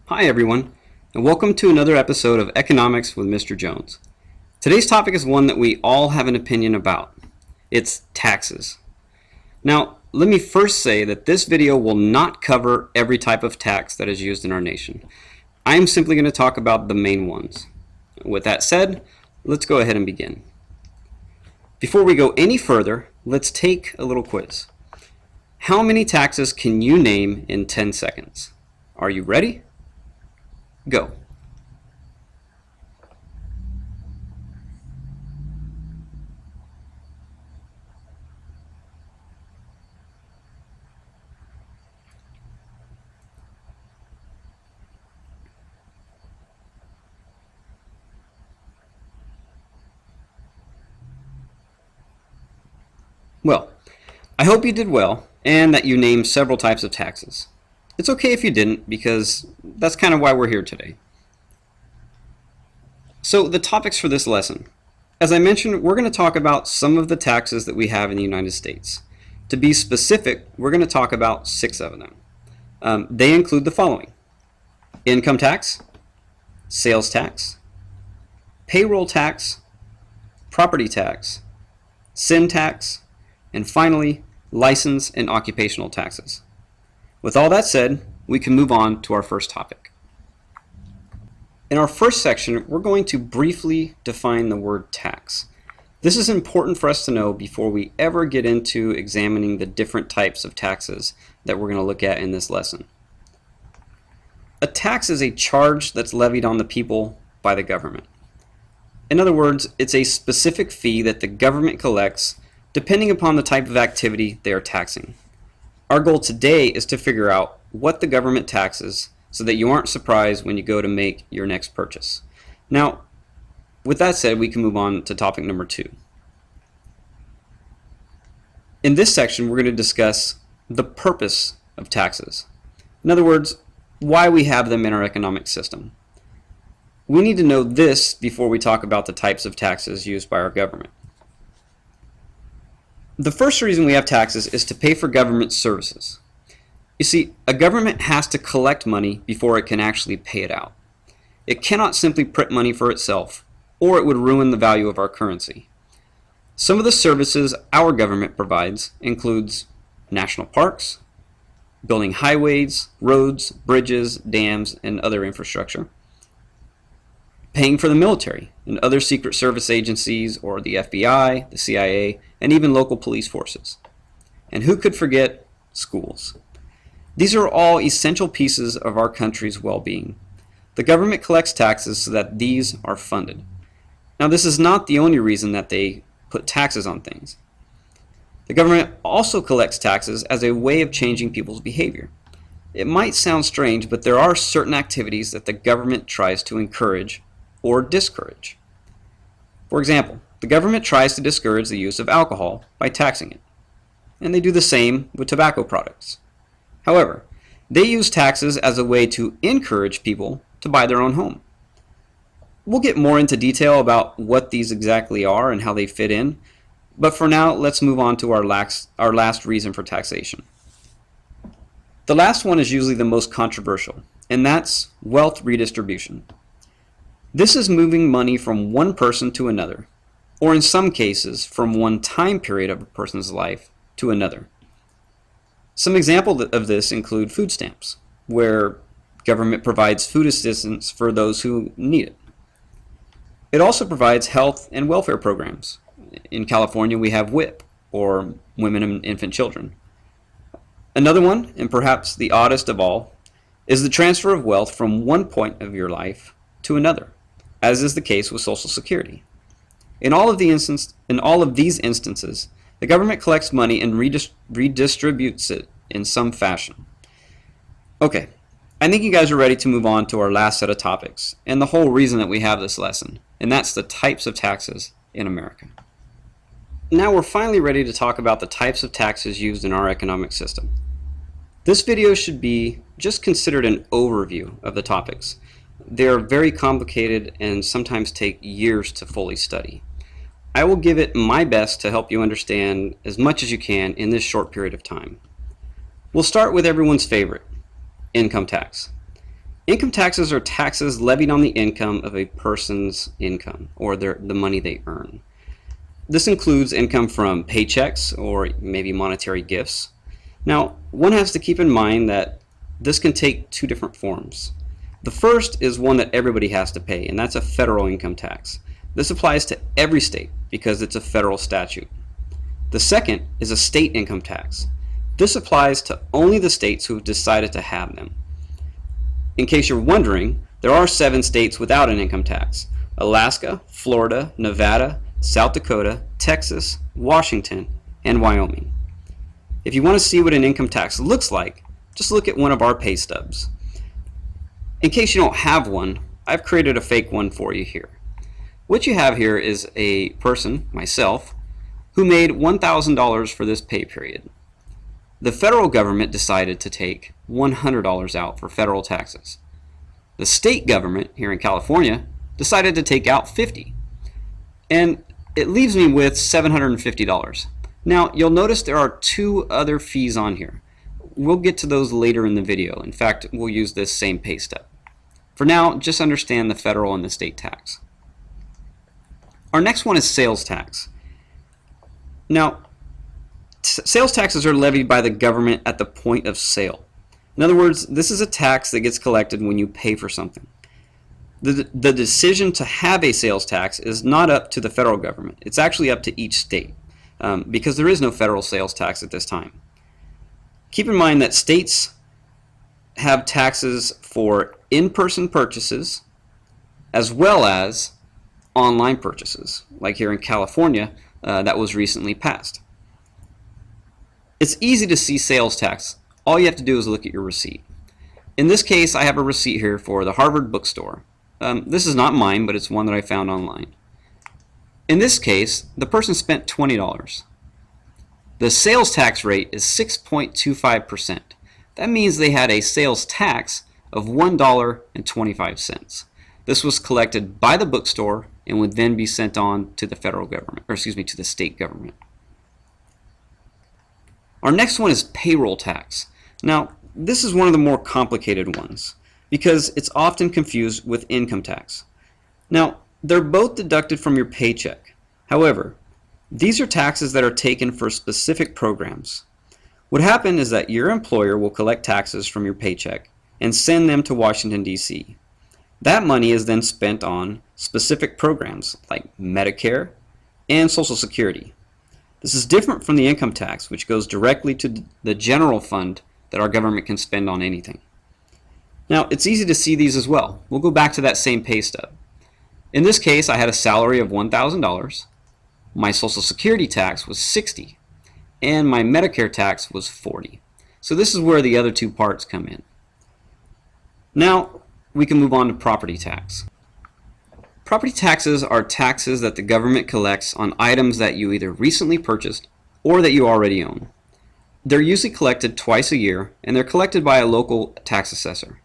Hi everyone, and welcome to another episode of Economics with Mr. Jones. Today's topic is one that we all have an opinion about. It's taxes. Now, let me first say that this video will not cover every type of tax that is used in our nation. I am simply going to talk about the main ones. With that said, let's go ahead and begin. Before we go any further, let's take a little quiz. How many taxes can you name in 10 seconds? Are you ready? Go. Well, I hope you did well and that you named several types of taxes. It's okay if you didn't, because that's kind of why we're here today. So the topics for this lesson. As I mentioned, we're going to talk about some of the taxes that we have in the United States. To be specific, we're going to talk about 6 of them. They include the following: income tax, sales tax, payroll tax, property tax, sin tax, and finally, license and occupational taxes. With all that said, we can move on to our first topic. In our first section, we're going to briefly define the word tax. This is important for us to know before we ever get into examining the different types of taxes that we're going to look at in this lesson. A tax is a charge that's levied on the people by the government. In other words, it's a specific fee that the government collects depending upon the type of activity they are taxing. Our goal today is to figure out what the government taxes so that you aren't surprised when you go to make your next purchase. Now, with that said, we can move on to topic number 2. In this section, we're going to discuss the purpose of taxes. In other words, why we have them in our economic system. We need to know this before we talk about the types of taxes used by our government. The first reason we have taxes is to pay for government services. You see, a government has to collect money before it can actually pay it out. It cannot simply print money for itself, or it would ruin the value of our currency. Some of the services our government provides includes national parks, building highways, roads, bridges, dams, and other infrastructure, paying for the military and other secret service agencies, or the FBI, the CIA, and even local police forces. And who could forget schools? These are all essential pieces of our country's well-being. The government collects taxes so that these are funded. Now, this is not the only reason that they put taxes on things. The government also collects taxes as a way of changing people's behavior. It might sound strange, but there are certain activities that the government tries to encourage or discourage. For example, the government tries to discourage the use of alcohol by taxing it, and they do the same with tobacco products. However, they use taxes as a way to encourage people to buy their own home. We'll get more into detail about what these exactly are and how they fit in, but for now, let's move on to our last reason for taxation. The last one is usually the most controversial, and that's wealth redistribution. This is moving money from one person to another, or in some cases, from one time period of a person's life to another. Some examples of this include food stamps, where government provides food assistance for those who need it. It also provides health and welfare programs. In California, we have WIP, or Women and Infant Children. Another one, and perhaps the oddest of all, is the transfer of wealth from one point of your life to another, as is the case with Social Security. In all of these instances, the government collects money and redistributes it in some fashion. Okay, I think you guys are ready to move on to our last set of topics, and the whole reason that we have this lesson, and that's the types of taxes in America. Now we're finally ready to talk about the types of taxes used in our economic system. This video should be just considered an overview of the topics. They're very complicated and sometimes take years to fully study. I will give it my best to help you understand as much as you can in this short period of time. We'll start with everyone's favorite, income tax. Income taxes are taxes levied on the income of a person's income, or the money they earn. This includes income from paychecks or maybe monetary gifts. Now, one has to keep in mind that this can take two different forms. The first is one that everybody has to pay, and that's a federal income tax. This applies to every state because it's a federal statute. The second is a state income tax. This applies to only the states who have decided to have them. In case you're wondering, there are 7 states without an income tax: Alaska, Florida, Nevada, South Dakota, Texas, Washington, and Wyoming. If you want to see what an income tax looks like, just look at one of our pay stubs. In case you don't have one, I've created a fake one for you here. What you have here is a person, myself, who made $1,000 for this pay period. The federal government decided to take $100 out for federal taxes. The state government here in California decided to take out $50. And it leaves me with $750. Now, you'll notice there are 2 other fees on here. We'll get to those later in the video. In fact, we'll use this same pay stub. For now, just understand the federal and the state tax. Our next one is sales tax. Now, sales taxes are levied by the government at the point of sale. In other words, this is a tax that gets collected when you pay for something. The decision to have a sales tax is not up to the federal government. It's actually up to each state because there is no federal sales tax at this time. Keep in mind that states have taxes for in-person purchases as well as online purchases, like here in California, that was recently passed. It's easy to see sales tax. All you have to do is look at your receipt. In this case, I have a receipt here for the Harvard Bookstore. This is not mine, but it's one that I found online. In this case, the person spent $20. The sales tax rate is 6.25%. That means they had a sales tax of $1.25. This was collected by the bookstore and would then be sent on to the federal government, or excuse me, to the state government. Our next one is payroll tax. Now, this is one of the more complicated ones because it's often confused with income tax. Now, they're both deducted from your paycheck. However, these are taxes that are taken for specific programs. What happens is that your employer will collect taxes from your paycheck and send them to Washington, D.C. That money is then spent on specific programs like Medicare and Social Security. This is different from the income tax, which goes directly to the general fund that our government can spend on anything. Now, it's easy to see these as well. We'll go back to that same pay stub. In this case, I had a salary of $1,000. My Social Security tax was $60, and my Medicare tax was $40. So this is where the other 2 parts come in. Now, we can move on to property tax. Property taxes are taxes that the government collects on items that you either recently purchased or that you already own. They're usually collected twice a year, and they're collected by a local tax assessor.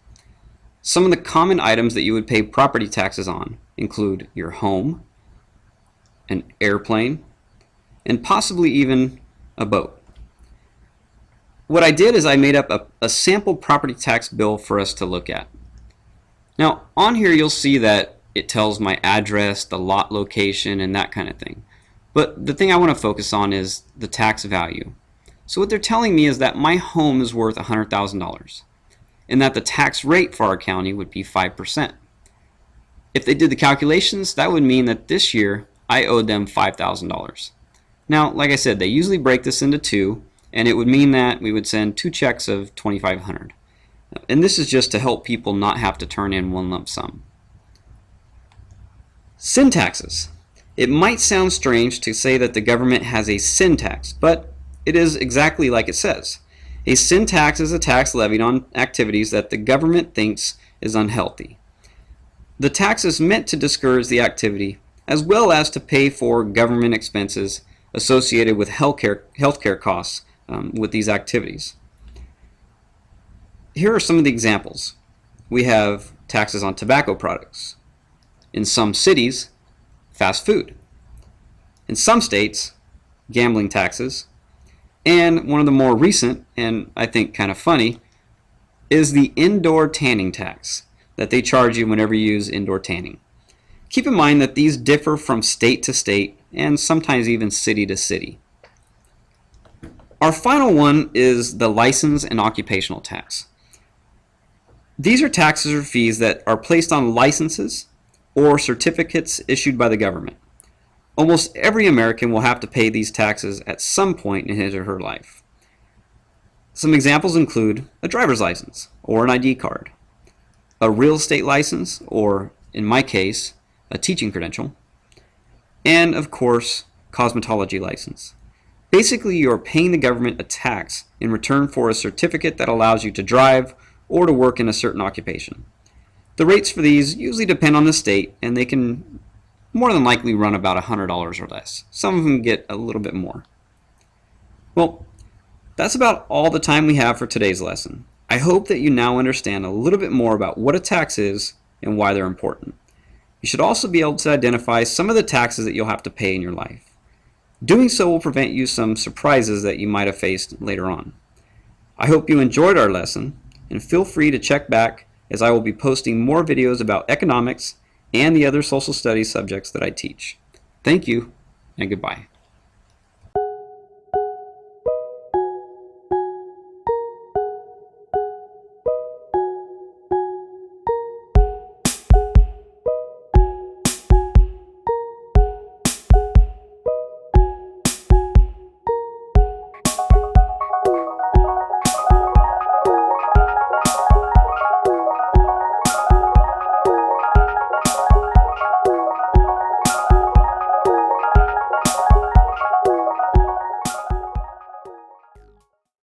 Some of the common items that you would pay property taxes on include your home, an airplane, and possibly even a boat. What I did is I made up a sample property tax bill for us to look at. Now, on here you'll see that it tells my address, the lot location, and that kind of thing. But the thing I want to focus on is the tax value. So what they're telling me is that my home is worth $100,000 and that the tax rate for our county would be 5%. If they did the calculations, that would mean that this year I owed them $5,000. Now, like I said, they usually break this into 2, and it would mean that we would send 2 checks of $2,500. And this is just to help people not have to turn in one lump sum. Sin taxes. It might sound strange to say that the government has a sin tax, but it is exactly like it says. A sin tax is a tax levied on activities that the government thinks is unhealthy. The tax is meant to discourage the activity as well as to pay for government expenses associated with healthcare costs with these activities. Here are some of the examples. We have taxes on tobacco products. In some cities, fast food. In some states, gambling taxes. And one of the more recent, and I think kind of funny, is the indoor tanning tax. that they charge you whenever you use indoor tanning. Keep in mind that these differ from state to state and sometimes even city to city. Our final one is the license and occupational tax. These are taxes or fees that are placed on licenses or certificates issued by the government. Almost every American will have to pay these taxes at some point in his or her life. Some examples include a driver's license or an ID card, a real estate license, or in my case, a teaching credential, and of course, cosmetology license. Basically, you are paying the government a tax in return for a certificate that allows you to drive or to work in a certain occupation. The rates for these usually depend on the state, and they can more than likely run about $100 or less. Some of them get a little bit more. Well, that's about all the time we have for today's lesson. I hope that you now understand a little bit more about what a tax is and why they're important. You should also be able to identify some of the taxes that you'll have to pay in your life. Doing so will prevent you some surprises that you might have faced later on. I hope you enjoyed our lesson, and feel free to check back as I will be posting more videos about economics and the other social studies subjects that I teach. Thank you, and goodbye.